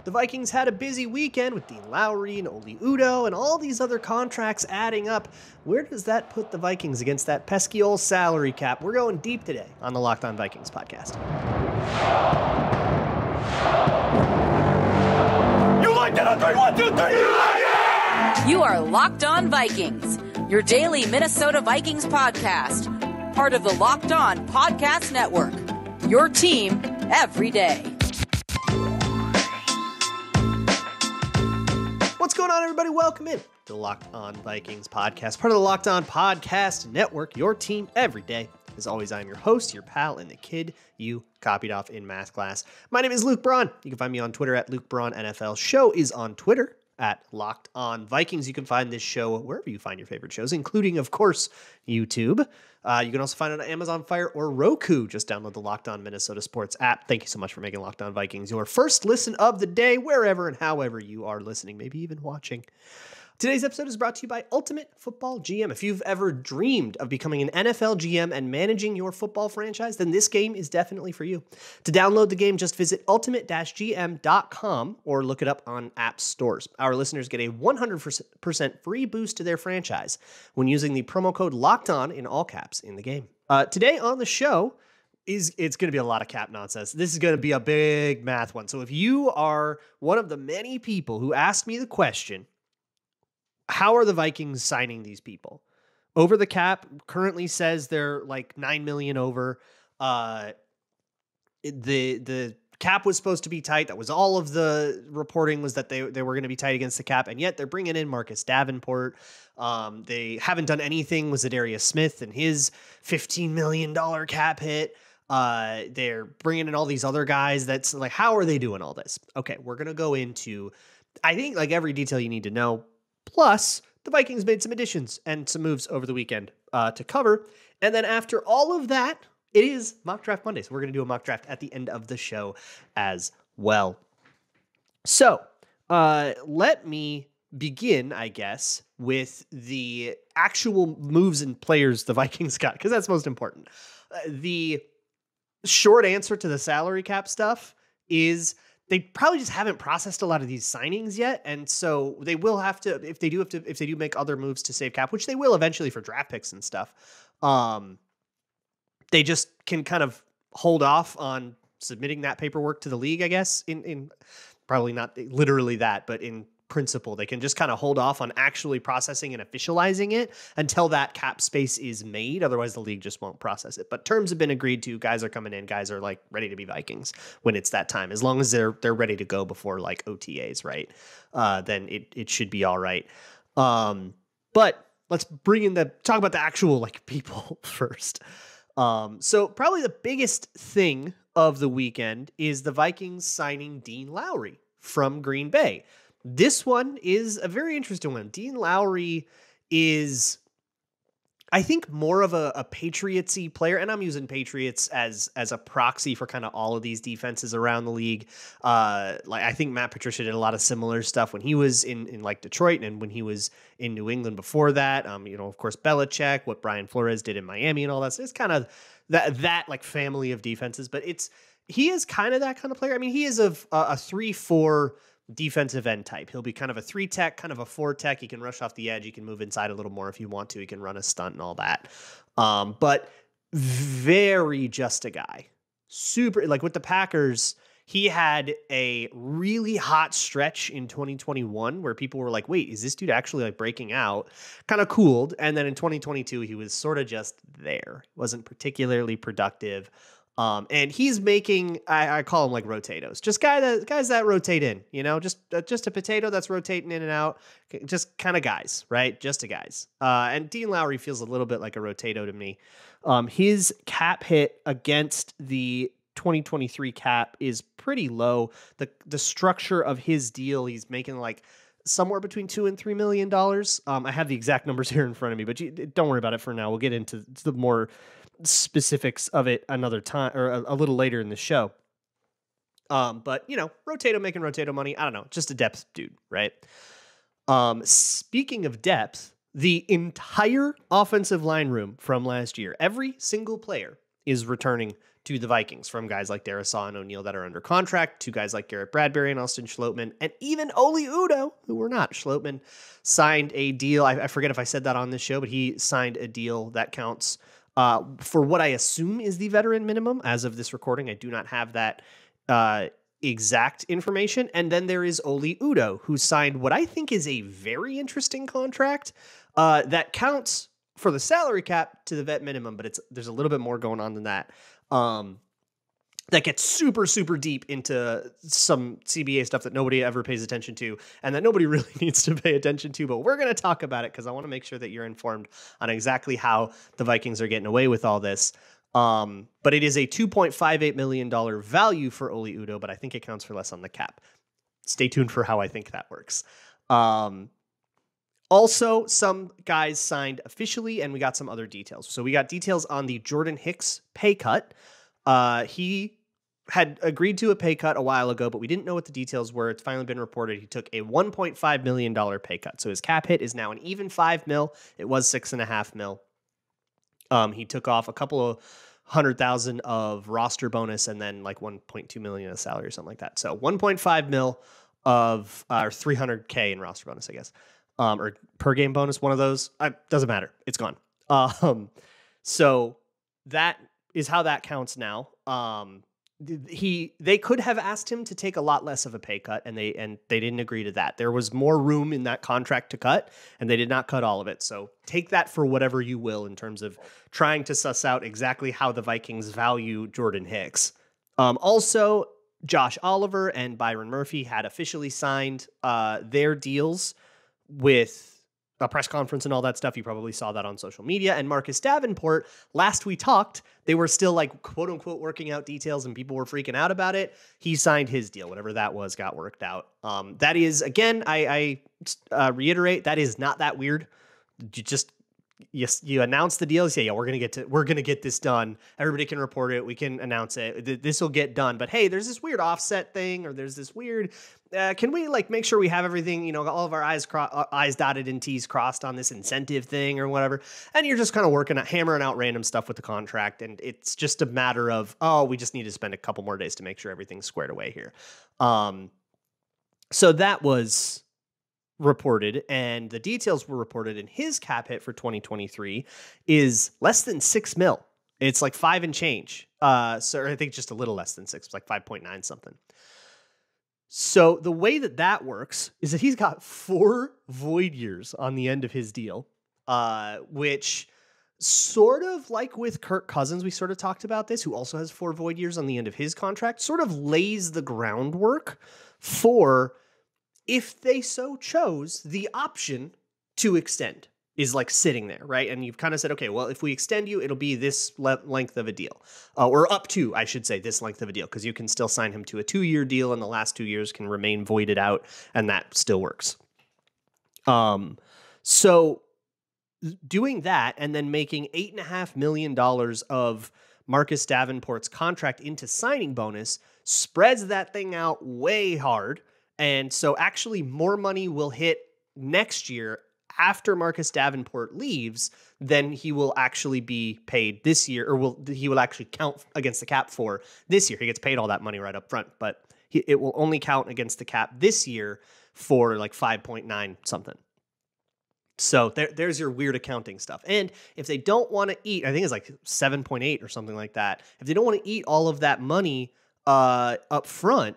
The Vikings had a busy weekend with Dean Lowry and Oli Udoh and all these other contracts adding up. Where does that put the Vikings against that pesky old salary cap? We're going deep today on the Locked On Vikings podcast. You like that on 3, 1, 2, 3, you like it! You are Locked On Vikings, your daily Minnesota Vikings podcast. Part of the Locked On Podcast Network, your team every day. What's going on, everybody? Welcome in to the Locked On Vikings podcast, part of the Locked On Podcast Network, your team every day. As always, I'm your host, your pal, and the kid you copied off in math class. My name is Luke Braun. You can find me on Twitter at Luke Braun NFL. Show is on Twitter at Locked On Vikings. You can find this show wherever you find your favorite shows, including, of course, YouTube. You can also find it on Amazon Fire or Roku. Just download the Locked On Minnesota Sports app. Thank you so much for making Locked On Vikings your first listen of the day, wherever and however you are listening, maybe even watching. Today's episode is brought to you by Ultimate Football GM. If you've ever dreamed of becoming an NFL GM and managing your football franchise, then this game is definitely for you. To download the game, just visit ultimate-gm.com or look it up on app stores. Our listeners get a 100% free boost to their franchise when using the promo code LOCKEDON in all caps in the game. Today on the show, it's going to be a lot of cap nonsense. This is going to be a big math one. So if you are one of the many people who asked me the question, how are the Vikings signing these people? Over the cap currently says they're like $9 million over. The cap was supposed to be tight. That was all of the reporting, was that they were going to be tight against the cap, and yet they're bringing in Marcus Davenport. They haven't done anything with Zadarius Smith and his $15 million cap hit. They're bringing in all these other guys. That's like, how are they doing all this? Okay, we're going to go into, I think, like every detail you need to know. Plus, the Vikings made some additions and some moves over the weekend to cover. And then after all of that, it is Mock Draft Monday. So we're going to do a mock draft at the end of the show as well. So let me begin, I guess, with the actual moves and players the Vikings got, because that's most important. The short answer to the salary cap stuff is they probably just haven't processed a lot of these signings yet. And so they will have to, if they do make other moves to save cap, which they will eventually for draft picks and stuff, they just can kind of hold off on submitting that paperwork to the league, I guess, in probably not literally that, but in principle, they can just kind of hold off on actually processing and officializing it until that cap space is made. Otherwise, the league just won't process it. But terms have been agreed to. Guys are coming in. Guys are like ready to be Vikings when it's that time. As long as they're ready to go before like OTAs, right? Then it should be all right. But let's talk about the actual like people first. So probably the biggest thing of the weekend is the Vikings signing Dean Lowry from Green Bay. This one is a very interesting one. Dean Lowry is, I think, more of a Patriots-y player, and I'm using Patriots as a proxy for kind of all of these defenses around the league. Like I think Matt Patricia did a lot of similar stuff when he was in like Detroit and when he was in New England before that. Of course, Belichick, what Brian Flores did in Miami and all that. So it's kind of that like family of defenses, but he is kind of that kind of player. I mean, he is a 3-4 defensive end type. He'll be kind of a 3-tech, kind of a 4-tech. He can rush off the edge. He can move inside a little more if you want to. He can run a stunt and all that. But very just a guy. Super, like with the Packers, he had a really hot stretch in 2021 where people were like, wait, is this dude actually like breaking out? Kind of cooled. And then in 2022, he was sort of just there. Wasn't particularly productive. And he's making, I call him like rotatos, just guys that rotate in, just a potato that's rotating in and out, just kind of guys, right? Just a guys. And Dean Lowry feels a little bit like a rotato to me. His cap hit against the 2023 cap is pretty low. The structure of his deal, he's making like somewhere between $2 and $3 million. I have the exact numbers here in front of me, but don't worry about it for now. We'll get into the more specifics of it another time or a little later in the show. But rotato making rotato money. I don't know, just a depth dude, right? Speaking of depth, the entire offensive line room from last year, every single player is returning to the Vikings from guys like Darisaw and O'Neal that are under contract, to guys like Garrett Bradbury and Austin Schlottmann, and even Oli Udoh, who were not. Schlottmann signed a deal. I forget if I said that on this show, but he signed a deal that counts for what I assume is the veteran minimum. As of this recording, I do not have that exact information. And then there is Oli Udoh, who signed what I think is a very interesting contract that counts for the salary cap to the vet minimum, but there's a little bit more going on than that. That gets super, super deep into some CBA stuff that nobody ever pays attention to and that nobody really needs to pay attention to, but we're going to talk about it because I want to make sure that you're informed on exactly how the Vikings are getting away with all this. But it is a $2.58 million value for Oli Udoh, but I think it counts for less on the cap. Stay tuned for how I think that works. Also, some guys signed officially, and we got some other details. So we got details on the Jordan Hicks pay cut. He had agreed to a pay cut a while ago, but we didn't know what the details were. It's finally been reported. He took a $1.5 million pay cut. So his cap hit is now an even $5 million. It was $6.5 million. He took off a couple of $100,000 of roster bonus and then like $1.2 million of salary or something like that. So $1.5 million of or $300K in roster bonus, I guess. Or per game bonus, one of those. Doesn't matter. It's gone. So that is how that counts now. They could have asked him to take a lot less of a pay cut, and they didn't agree to that. There was more room in that contract to cut, and they did not cut all of it. So take that for whatever you will in terms of trying to suss out exactly how the Vikings value Jordan Hicks. Also, Josh Oliver and Byron Murphy had officially signed their deals with a press conference and all that stuff. You probably saw that on social media. And Marcus Davenport, last we talked, they were still like quote unquote working out details and people were freaking out about it. He signed his deal, whatever that was, got worked out. That is, again, I reiterate, that is not that weird. You announce the deal. You say, yeah, we're gonna get this done. Everybody can report it. We can announce it. This will get done. But hey, there's this weird offset thing, or there's this weird. Can we like make sure we have everything? All of our I's dotted and T's crossed on this incentive thing or whatever. And you're just kind of hammering out random stuff with the contract, and it's just a matter of we just need to spend a couple more days to make sure everything's squared away here. So that was reported, and the details were reported, and his cap hit for 2023 is less than $6 million. It's like 5 and change. So I think just a little less than 6, it's like 5.9 something. So the way that works is that he's got 4 void years on the end of his deal, which sort of like with Kirk Cousins, we sort of talked about this, who also has 4 void years on the end of his contract, sort of lays the groundwork for, if they so chose, the option to extend is like sitting there, right? And you've kind of said, okay, well, if we extend you, it'll be this length of a deal, or up to, I should say, this length of a deal, because you can still sign him to a 2-year deal, and the last 2 years can remain voided out, and that still works. So doing that and then making $8.5 million of Marcus Davenport's contract into signing bonus spreads that thing out way hard. And so actually more money will hit next year after Marcus Davenport leaves than he will actually be paid this year, or he will actually count against the cap for this year. He gets paid all that money right up front, but it will only count against the cap this year for like 5.9 something. So there's your weird accounting stuff. And if they don't want to eat, I think it's like 7.8 or something like that. If they don't want to eat all of that money up front,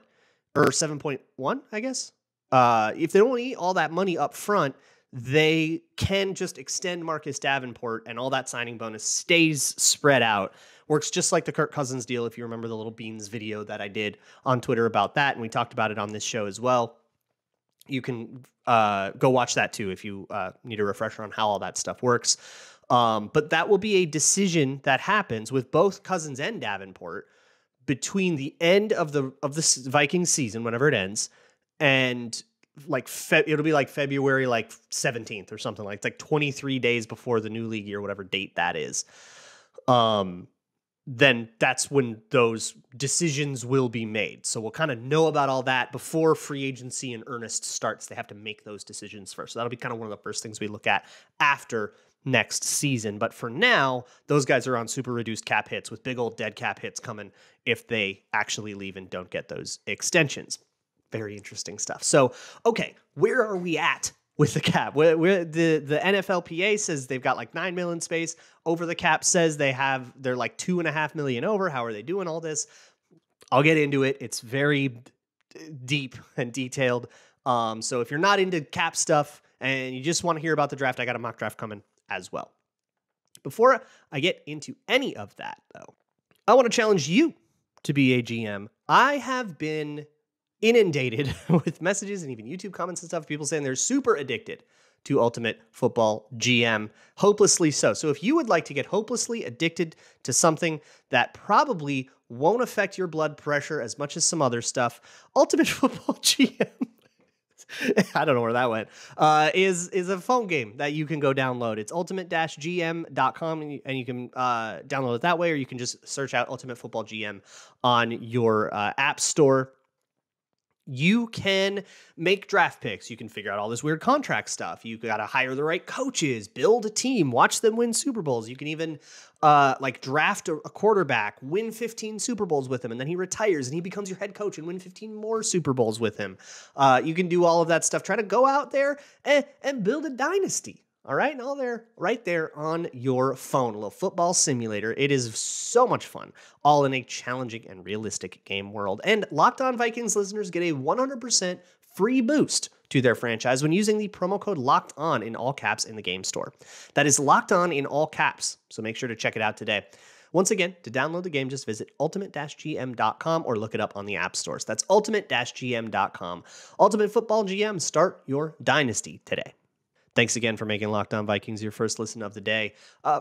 or 7.1, I guess. If they don't want to eat all that money up front, they can just extend Marcus Davenport, and all that signing bonus stays spread out. Works just like the Kirk Cousins deal, if you remember the Little Beans video that I did on Twitter about that, and we talked about it on this show as well. You can go watch that too if you need a refresher on how all that stuff works. But that will be a decision that happens with both Cousins and Davenport between the end of the Vikings season, whenever it ends, and like it'll be like February 17th or something, like 23 days before the new league year, whatever date that is. Then that's when those decisions will be made. So we'll kind of know about all that before free agency in earnest starts. They have to make those decisions first. So that'll be kind of one of the first things we look at after next season. But for now, those guys are on super reduced cap hits with big old dead cap hits coming if they actually leave and don't get those extensions. Very interesting stuff. So, okay, where are we at with the cap? The NFLPA says they've got like $9 million space. Over the cap says they're like $2.5 million over. How are they doing all this? I'll get into it. It's very deep and detailed. So if you're not into cap stuff and you just want to hear about the draft, I got a mock draft coming as well. Before I get into any of that, though, I want to challenge you to be a GM. I have been inundated with messages and even YouTube comments and stuff, people saying they're super addicted to Ultimate Football GM, hopelessly so. So if you would like to get hopelessly addicted to something that probably won't affect your blood pressure as much as some other stuff, Ultimate Football GM, I don't know where that went, is a phone game that you can go download. It's ultimate-gm.com, and you can download it that way, or you can just search out Ultimate Football GM on your app store. You can make draft picks. You can figure out all this weird contract stuff. You got to hire the right coaches, build a team, watch them win Super Bowls. You can even draft a quarterback, win 15 Super Bowls with him, and then he retires and he becomes your head coach and win 15 more Super Bowls with him. You can do all of that stuff. Try to go out there and build a dynasty. All right, and all there, right there on your phone, a little football simulator. It is so much fun, all in a challenging and realistic game world. And Locked On Vikings listeners get a 100% free boost to their franchise when using the promo code Locked On in all caps in the game store. That is Locked On in all caps, so make sure to check it out today. Once again, to download the game, just visit ultimate-gm.com or look it up on the app stores. That's ultimate-gm.com. Ultimate Football GM, start your dynasty today. Thanks again for making Locked On Vikings your first listen of the day.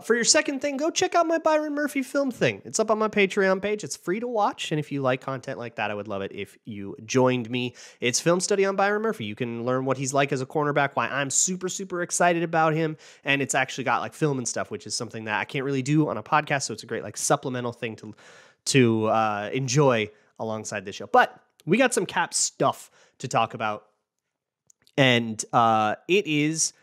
For your second thing, go check out my Byron Murphy film thing. It's up on my Patreon page. It's free to watch, and if you like content like that, I would love it if you joined me. It's film study on Byron Murphy. You can learn what he's like as a cornerback, why I'm super, super excited about him, and it's actually got like film and stuff, which is something that I can't really do on a podcast, so it's a great like supplemental thing to enjoy alongside this show. But we got some cap stuff to talk about, and it is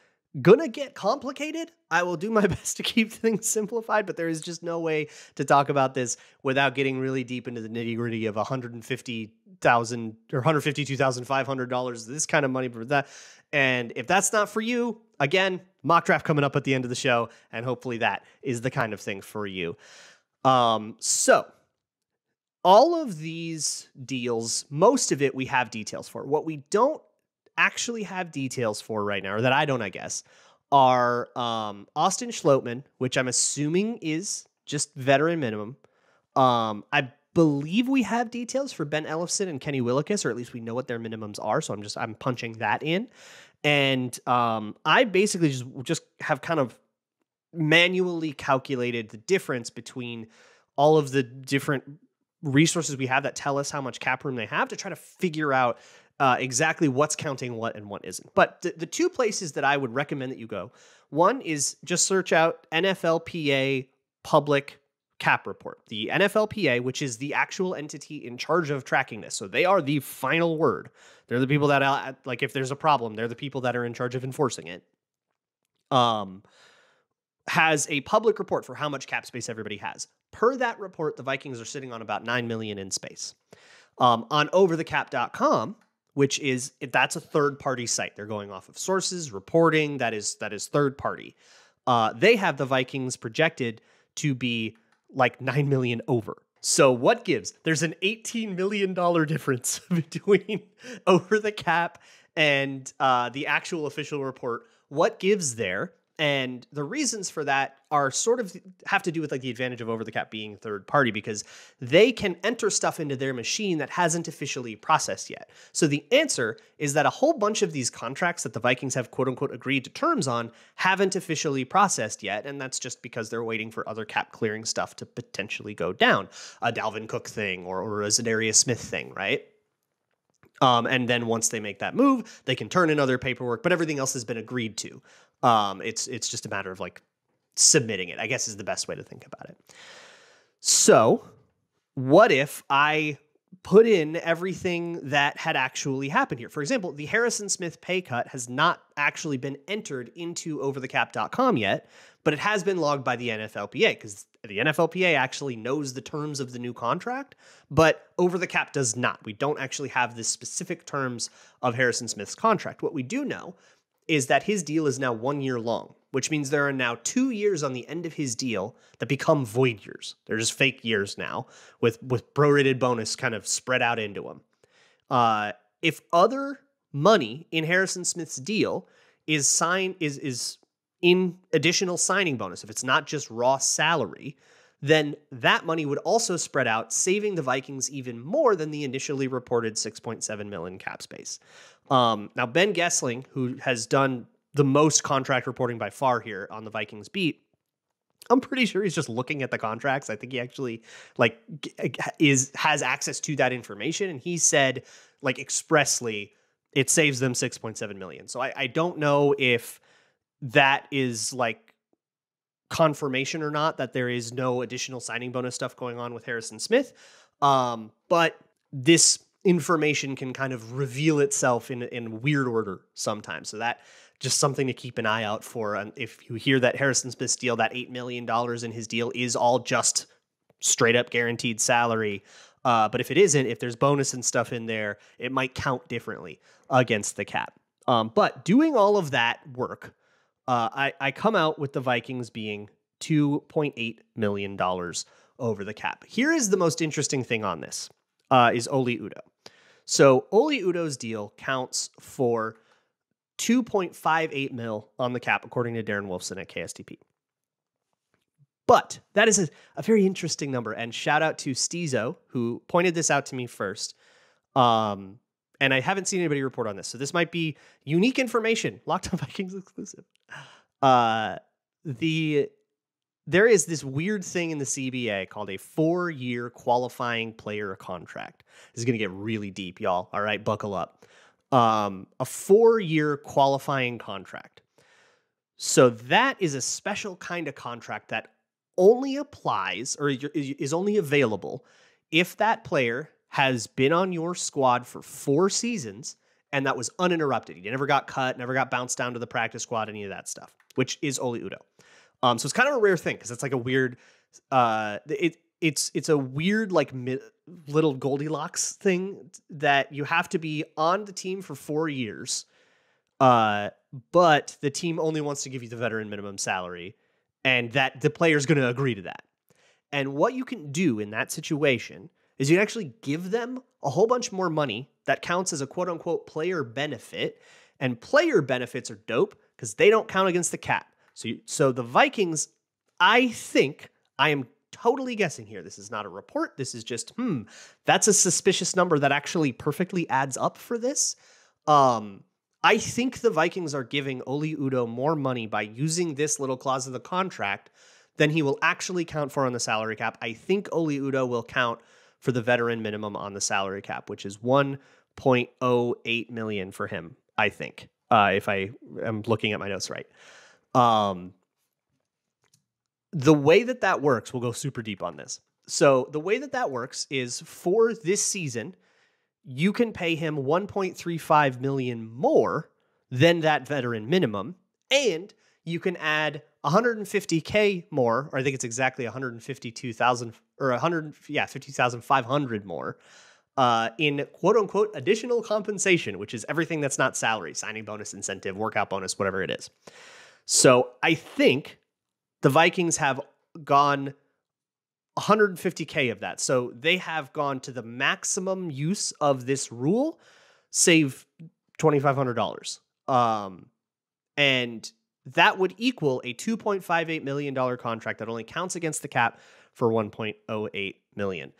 gonna get complicated. I will do my best to keep things simplified, but there is just no way to talk about this without getting really deep into the nitty-gritty of $150,000 or $152,500, this kind of money for that. And if that's not for you, again, mock draft coming up at the end of the show, and hopefully that is the kind of thing for you. So all of these deals, most of it we have details for. What we don't actually have details for right now, or that I don't, I guess, are Austin Schlottmann, which I'm assuming is just veteran minimum. I believe we have details for Ben Ellefson and Kenny Willekes, or at least we know what their minimums are, so I'm punching that in. And I basically just have kind of manually calculated the difference between all of the different resources we have that tell us how much cap room they have to try to figure out exactly what's counting what and what isn't. But the two places that I would recommend that you go, one is just search out NFLPA public cap report. The NFLPA, which is the actual entity in charge of tracking this. So they are the final word. They're the people that, like, if there's a problem, they're the people that are in charge of enforcing it. Has a public report for how much cap space everybody has. Per that report, the Vikings are sitting on about $9 million in space. On overthecap.com, that's a third-party site. They're going off of sources, reporting, that is third party. They have the Vikings projected to be like $9 million over. So what gives? There's an $18 million difference between over the cap and the actual official report. What gives there? And the reasons for that are sort of have to do with like the advantage of over the cap being third party, because they can enter stuff into their machine that hasn't officially processed yet. So the answer is that a whole bunch of these contracts that the Vikings have quote unquote agreed to terms on haven't officially processed yet. And that's just because they're waiting for other cap clearing stuff to potentially go down. A Dalvin Cook thing or a Zadarius Smith thing, right? And then once they make that move, they can turn in other paperwork, but everything else has been agreed to. It's just a matter of like submitting it, I guess, is the best way to think about it. So what if I put in everything that had actually happened here. For example, the Harrison Smith pay cut has not actually been entered into overthecap.com yet, but it has been logged by the NFLPA because the NFLPA actually knows the terms of the new contract, but Over the Cap does not. We don't actually have the specific terms of Harrison Smith's contract. What we do know is that his deal is now 1 year long, which means there are now 2 years on the end of his deal that become void years. They're just fake years now with prorated bonus kind of spread out into them. If other money in Harrison Smith's deal is in additional signing bonus, if it's not just raw salary, then that money would also spread out, saving the Vikings even more than the initially reported $6.7 million cap space. Now, Ben Gessling, who has done the most contract reporting by far here on the Vikings beat, I'm pretty sure he's just looking at the contracts. I think he actually has access to that information, and he said expressly it saves them $6.7 million. So I don't know if that is confirmation or not that there is no additional signing bonus stuff going on with Harrison Smith. But this information can kind of reveal itself in weird order sometimes. So that just something to keep an eye out for. And if you hear that Harrison Smith's deal, that $8 million in his deal is all just straight up guaranteed salary. But if it isn't, if there's bonus and stuff in there, it might count differently against the cap. But doing all of that work, I come out with the Vikings being $2.8 million over the cap. Here is the most interesting thing on this, is Oli Udoh. So Oli Udoh's deal counts for $2.58 million on the cap, according to Darren Wolfson at KSTP. But that is a very interesting number. And shout out to Stezo, who pointed this out to me first. And I haven't seen anybody report on this. So this might be unique information. Locked On Vikings exclusive. There is this weird thing in the CBA called a 4-year qualifying player contract. This is going to get really deep, y'all. All right, buckle up. A 4-year qualifying contract. So that is a special kind of contract that only applies or is only available if that player has been on your squad for 4 seasons and that was uninterrupted. He never got cut, never got bounced down to the practice squad, any of that stuff, which is Oli Udoh. So it's kind of a rare thing because it's like a weird, it's a weird little Goldilocks thing that you have to be on the team for 4 years, but the team only wants to give you the veteran minimum salary, and that the player's going to agree to that. And what you can do in that situation is you can actually give them a whole bunch more money that counts as a quote unquote player benefit, and player benefits are dope because they don't count against the cap. So the Vikings, I think, I am totally guessing here. This is not a report. This is just, that's a suspicious number that actually perfectly adds up for this. I think the Vikings are giving Oli Udoh more money by using this little clause of the contract than he will actually count for on the salary cap. I think Oli Udoh will count for the veteran minimum on the salary cap, which is $1.08 million for him, I think, if I am looking at my notes right. The way that works, we'll go super deep on this. So the way that works is for this season, you can pay him $1.35 million more than that veteran minimum, and you can add $150K more, or I think it's exactly $152,000 or $50,500 more in quote unquote additional compensation, which is everything that's not salary, signing bonus, incentive, workout bonus, whatever it is. So I think the Vikings have gone $150K of that. So they have gone to the maximum use of this rule, save $2,500. And that would equal a $2.58 million contract that only counts against the cap for $1.08 million.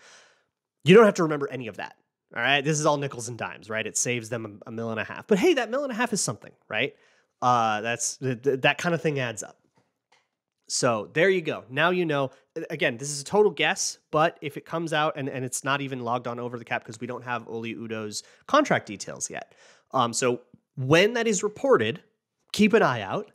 You don't have to remember any of that. All right. This is all nickels and dimes, right? It saves them $1.5 million. But hey, that $1.5 million is something, right? That kind of thing adds up. So there you go. Now you know. Again, this is a total guess, but if it comes out and it's not even logged on Over the Cap because we don't have Oli Udoh's contract details yet. So when that is reported, keep an eye out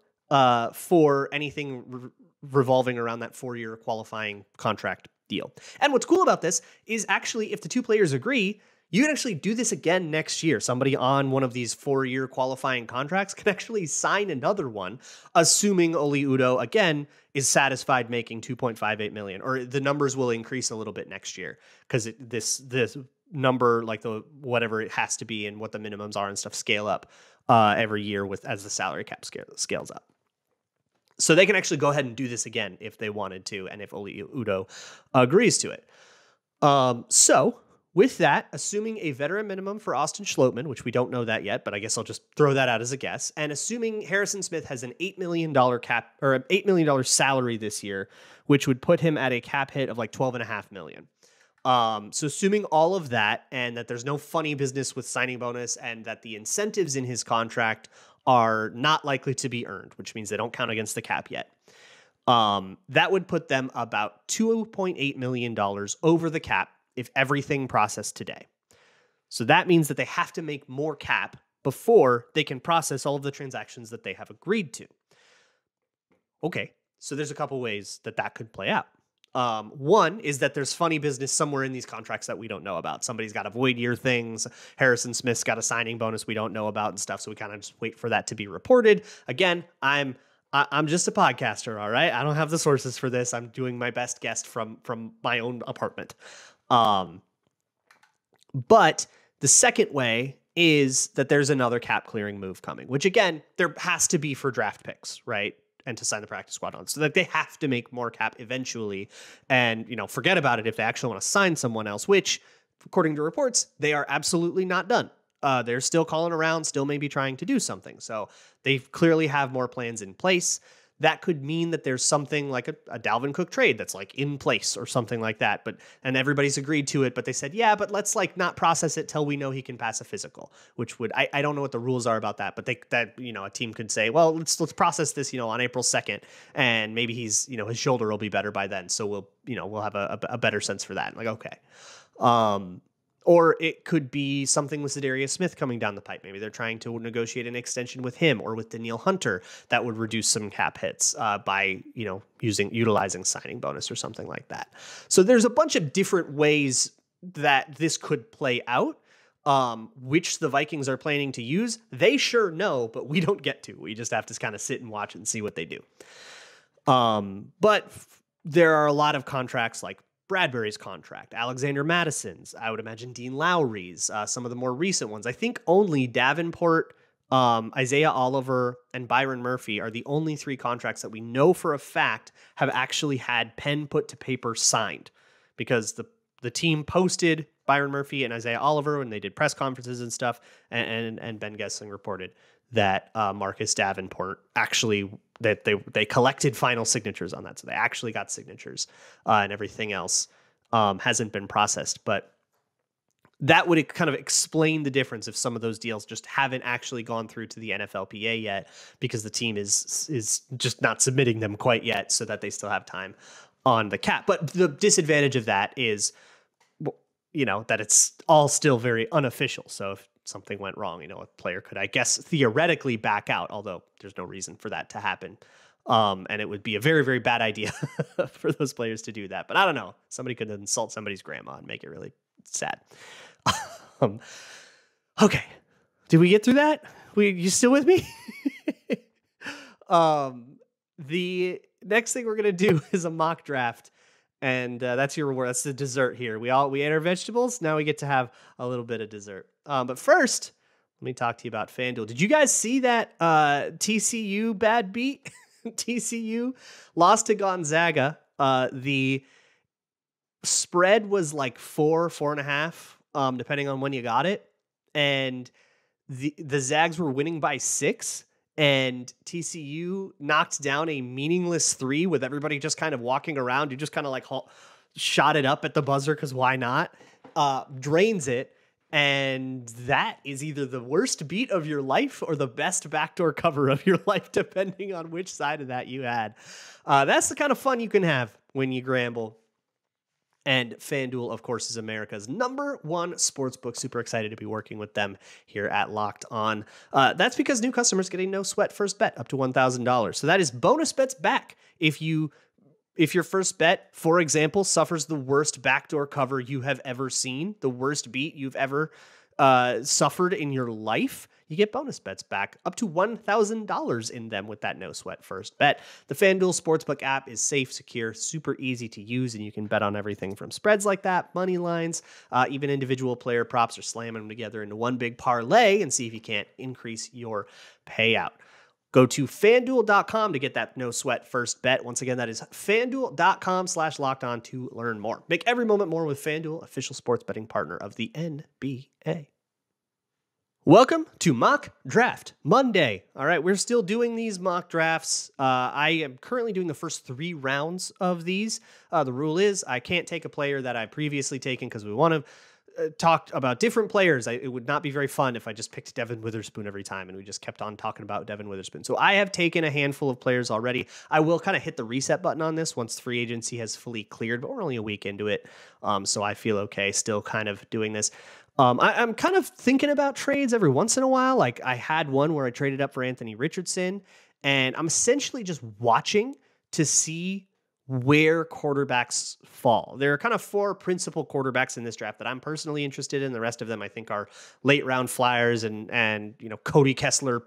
for anything revolving around that 4-year qualifying contract deal. And what's cool about this is actually if the two players agree, you can actually do this again next year. Somebody on one of these 4-year qualifying contracts can actually sign another one, assuming Oli Udo, again, is satisfied making $2.58 million, or the numbers will increase a little bit next year because this number, like the whatever it has to be and what the minimums are and stuff, scale up every year as the salary cap scales up. So they can actually go ahead and do this again if they wanted to, and if Oli Udo agrees to it. So with that, assuming a veteran minimum for Austin Schlottmann, which we don't know that yet, but I guess I'll just throw that out as a guess, and assuming Harrison Smith has an $8 million cap or an $8 million salary this year, which would put him at a cap hit of like $12.5 million. So assuming all of that, and that there's no funny business with signing bonus, and that the incentives in his contract are not likely to be earned, which means they don't count against the cap yet. That would put them about $2.8 million over the cap if everything processed today. So that means that they have to make more cap before they can process all of the transactions that they have agreed to. Okay, so there's a couple ways that could play out. One is that there's funny business somewhere in these contracts that we don't know about. Somebody's got a void year things. Harrison Smith's got a signing bonus we don't know about and stuff. So we kind of just wait for that to be reported. Again, I'm just a podcaster. All right. I don't have the sources for this. I'm doing my best guess from my own apartment. But the second way is that there's another cap clearing move coming, which again, there has to be for draft picks, right? And to sign the practice squad on. So that they have to make more cap eventually and, forget about it if they actually want to sign someone else, which according to reports, they are absolutely not done. They're still calling around, still maybe trying to do something. So they clearly have more plans in place. That could mean that there's something like a Dalvin Cook trade that's like in place or something like that. And everybody's agreed to it, but they said, yeah, but let's like not process it till we know he can pass a physical, which would, I don't know what the rules are about that, but a team could say, well, let's process this, on April 2nd, and maybe he's, his shoulder will be better by then. So we'll have a better sense for that. Like, okay. Or it could be something with Zadarius Smith coming down the pipe. Maybe they're trying to negotiate an extension with him or with Danielle Hunter that would reduce some cap hits by utilizing signing bonus or something like that. So there's a bunch of different ways that this could play out, which the Vikings are planning to use. They sure know, but we don't get to. We just have to kind of sit and watch and see what they do. But there are a lot of contracts like Bradbury's contract, Alexander Madison's, I would imagine Dean Lowry's, some of the more recent ones. I think only Davenport, Isaiah Oliver, and Byron Murphy are the only 3 contracts that we know for a fact have actually had pen put to paper signed, because the team posted Byron Murphy and Isaiah Oliver when they did press conferences and stuff, and Ben Gessling reported that Marcus Davenport actually, that they collected final signatures on that. So they actually got signatures and everything else hasn't been processed. But that would kind of explain the difference if some of those deals just haven't actually gone through to the NFLPA yet, because the team is just not submitting them quite yet so that they still have time on the cap. But the disadvantage of that is, that it's all still very unofficial. So if something went wrong, a player could, I guess, theoretically back out, although there's no reason for that to happen. And it would be a very, very bad idea for those players to do that. But I don't know. Somebody could insult somebody's grandma and make it really sad. Okay. Did we get through that? You still with me? The next thing we're going to do is a mock draft. And that's your reward. That's the dessert here. We ate our vegetables. Now we get to have a little bit of dessert. But first, let me talk to you about FanDuel. Did you guys see that TCU bad beat? TCU lost to Gonzaga. The spread was like 4.5, depending on when you got it. And the Zags were winning by 6. And TCU knocked down a meaningless 3 with everybody just kind of walking around. You just kind of like shot it up at the buzzer because why not? Drains it. And that is either the worst beat of your life or the best backdoor cover of your life, depending on which side of that you had. That's the kind of fun you can have when you gamble. And FanDuel, of course, is America's #1 sportsbook. Super excited to be working with them here at Locked On. That's because new customers get a no sweat first bet up to $1,000. So that is bonus bets back if your first bet, for example, suffers the worst backdoor cover you have ever seen, the worst beat you've ever suffered in your life, you get bonus bets back up to $1,000 in them with that no sweat first bet. The FanDuel Sportsbook app is safe, secure, super easy to use, and you can bet on everything from spreads like that, money lines, even individual player props, or slamming them together into one big parlay and see if you can't increase your payout. Go to FanDuel.com to get that no sweat first bet. Once again, that is FanDuel.com/lockedon to learn more. Make every moment more with FanDuel, official sports betting partner of the NBA. Welcome to Mock Draft Monday. All right, we're still doing these mock drafts. I am currently doing the first 3 rounds of these. The rule is I can't take a player that I've previously taken because we want to talk about different players. It would not be very fun if I just picked Devin Witherspoon every time and we just kept on talking about Devin Witherspoon. So I have taken a handful of players already. I will kind of hit the reset button on this once free agency has fully cleared, but we're only a week into it. So I feel okay still kind of doing this. I'm kind of thinking about trades every once in a while. Like I had one where I traded up for Anthony Richardson, and I'm essentially just watching to see where quarterbacks fall. There are kind of 4 principal quarterbacks in this draft that I'm personally interested in. The rest of them I think are late round flyers and Cody Kessler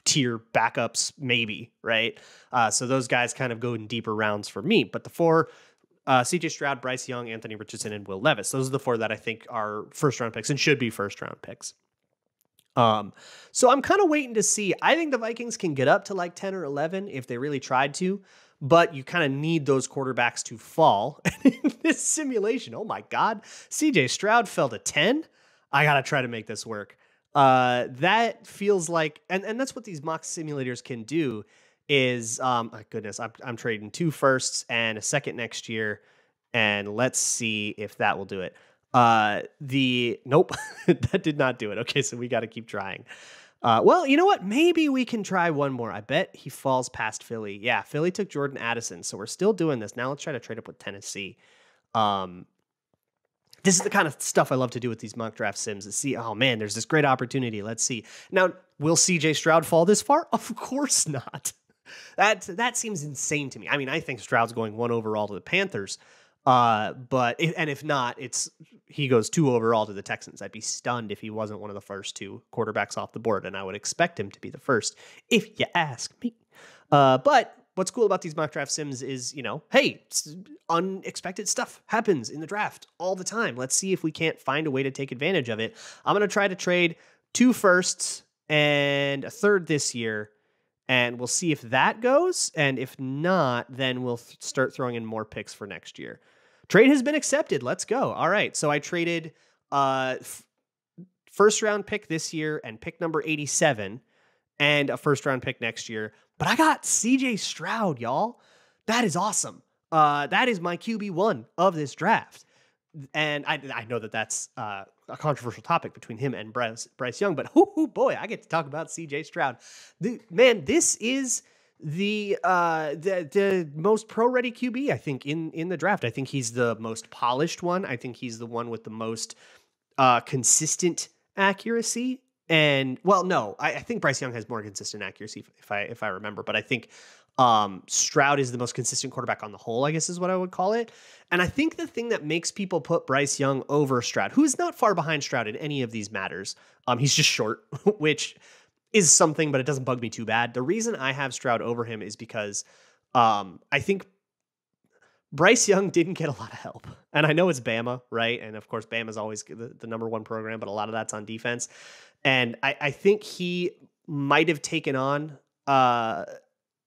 tier backups maybe, right? So those guys kind of go in deeper rounds for me. But the 4 CJ Stroud, Bryce Young, Anthony Richardson, and Will Levis. Those are the 4 that I think are first-round picks and should be first-round picks. So I'm kind of waiting to see. I think the Vikings can get up to like 10 or 11 if they really tried to, but you kind of need those quarterbacks to fall. And in this simulation, oh my God, CJ Stroud fell to 10? I got to try to make this work. That feels like, and that's what these mock simulators can do. Is oh goodness, I'm trading 2 firsts and a second next year, and let's see if that will do it. Nope, that did not do it. Okay, so we got to keep trying. Well, you know what? Maybe we can try one more. I bet he falls past Philly. Yeah, Philly took Jordan Addison, so we're still doing this. Now let's try to trade up with Tennessee. This is the kind of stuff I love to do with these mock draft sims is see, oh man, there's this great opportunity. Let's see. Now, will CJ Stroud fall this far? Of course not. That seems insane to me. I mean, I think Stroud's going 1 overall to the Panthers, if not, he goes 2 overall to the Texans. I'd be stunned if he wasn't one of the first 2 quarterbacks off the board, and I would expect him to be the first, if you ask me. But what's cool about these mock draft sims is, hey, unexpected stuff happens in the draft all the time. Let's see if we can't find a way to take advantage of it. I'm going to try to trade 2 firsts and a third this year. And we'll see if that goes. And if not, then we'll start throwing in more picks for next year. Trade has been accepted. Let's go. All right. So I traded first round pick this year and pick number 87 and a first round pick next year. But I got CJ Stroud, y'all. That is awesome. That is my QB1 of this draft. And I know that that's a controversial topic between him and Bryce Young, but boy, I get to talk about CJ Stroud. This is the most pro-ready QB, I think, in the draft. I think he's the most polished one. I think he's the one with the most consistent accuracy. And well, no, I think Bryce Young has more consistent accuracy if I remember, but I think Stroud is the most consistent quarterback on the whole, I guess is what I would call it. And I think the thing that makes people put Bryce Young over Stroud, who's not far behind Stroud in any of these matters, he's just short, which is something, but it doesn't bug me too bad. The reason I have Stroud over him is because I think Bryce Young didn't get a lot of help. And I know it's Bama, right? And of course, Bama's always the #1 program, but a lot of that's on defense. And I think he might have taken on,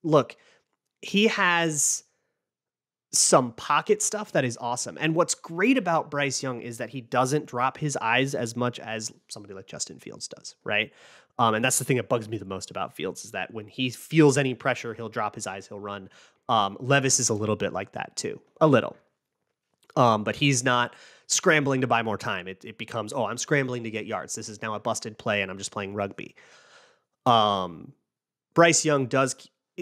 look, he has some pocket stuff that is awesome. And what's great about Bryce Young is that he doesn't drop his eyes as much as somebody like Justin Fields does, right? And that's the thing that bugs me the most about Fields is that when he feels any pressure, he'll drop his eyes, he'll run. Levis is a little bit like that too, a little. But he's not scrambling to buy more time. It becomes, I'm scrambling to get yards. This is now a busted play and I'm just playing rugby. Bryce Young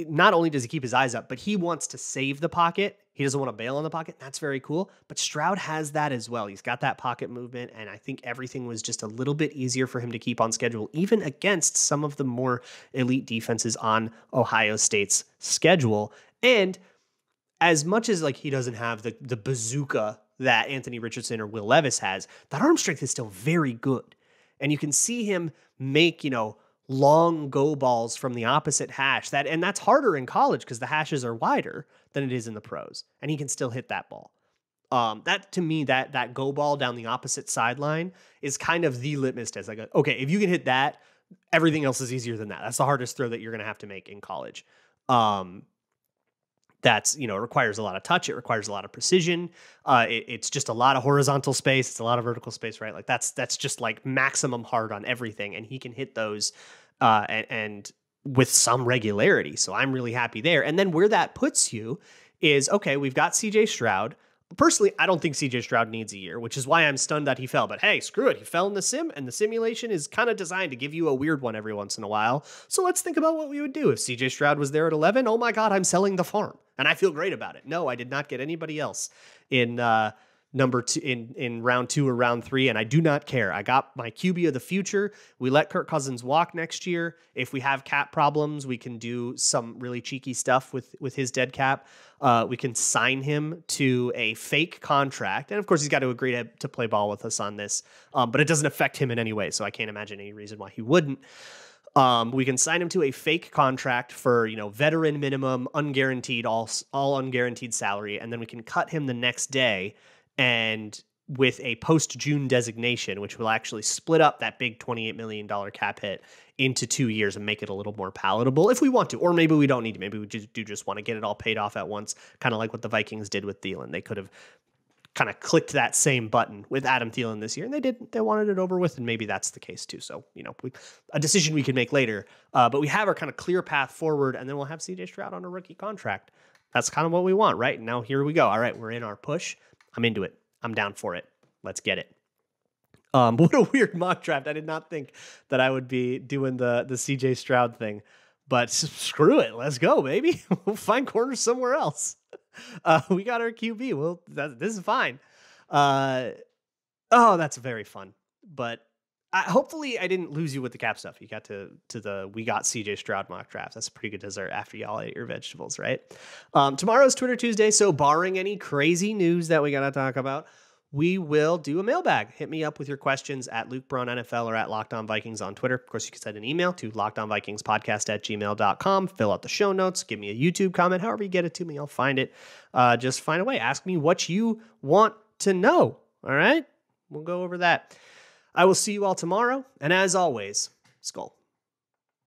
not only does he keep his eyes up, but he wants to save the pocket. He doesn't want to bail on the pocket. That's very cool. But Stroud has that as well. He's got that pocket movement, and I think everything was just a little bit easier for him to keep on schedule, even against some of the more elite defenses on Ohio State's schedule. And as much as like he doesn't have the bazooka that Anthony Richardson or Will Levis has, that arm strength is still very good. And you can see him make, long go balls from the opposite hash. And that's harder in college because the hashes are wider than it is in the pros. And he can still hit that ball. That to me, that go ball down the opposite sideline is kind of the litmus test. Like, okay, if you can hit that, everything else is easier than that. That's the hardest throw that you're going to have to make in college. That's, it requires a lot of touch. It requires a lot of precision. It's just a lot of horizontal space. It's a lot of vertical space, right? Like that's just like maximum hard on everything. And he can hit those and with some regularity. So I'm really happy there. And then where that puts you is, okay, we've got CJ Stroud. Personally, I don't think CJ Stroud needs a year, which is why I'm stunned that he fell. But hey, screw it. He fell in the sim, and the simulation is kind of designed to give you a weird one every once in a while. So let's think about what we would do if CJ Stroud was there at 11. Oh my God, I'm selling the farm. And I feel great about it. No, I did not get anybody else in number two in round 2 or round 3, and I do not care. I got my QB of the future. We let Kirk Cousins walk next year. If we have cap problems, we can do some really cheeky stuff with his dead cap. We can sign him to a fake contract, and of course he's got to agree to play ball with us on this, but it doesn't affect him in any way, so I can't imagine any reason why he wouldn't. We can sign him to a fake contract for, veteran minimum, unguaranteed, all unguaranteed salary, and then we can cut him the next day and with a post-June designation, which will actually split up that big $28 million cap hit into 2 years and make it a little more palatable if we want to. Or maybe we don't need to. Maybe we just want to get it all paid off at once, kind of like what the Vikings did with Thielen. They could have kind of clicked that same button with Adam Thielen this year, and they didn't. They wanted it over with, and maybe that's the case too. So, a decision we can make later. But we have our kind of clear path forward, and then we'll have CJ Stroud on a rookie contract. That's kind of what we want, right? And now here we go. All right, we're in our push. I'm into it. I'm down for it. Let's get it. What a weird mock draft. I did not think that I would be doing the CJ Stroud thing, but screw it. Let's go, baby. We'll find corners somewhere else. We got our QB. Well, this is fine. That's very fun. But hopefully I didn't lose you with the cap stuff. You got to the we got CJ Stroud mock draft. That's a pretty good dessert after y'all ate your vegetables, right? Tomorrow's Twitter Tuesday, so barring any crazy news that we got to talk about, we will do a mailbag. Hit me up with your questions at Luke Braun NFL or at Locked On Vikings on Twitter. Of course, you can send an email to lockedonvikingspodcast@gmail.com. Fill out the show notes. Give me a YouTube comment. However you get it to me, I'll find it. Just find a way. Ask me what you want to know. All right? We'll go over that. I will see you all tomorrow. And as always, Skull.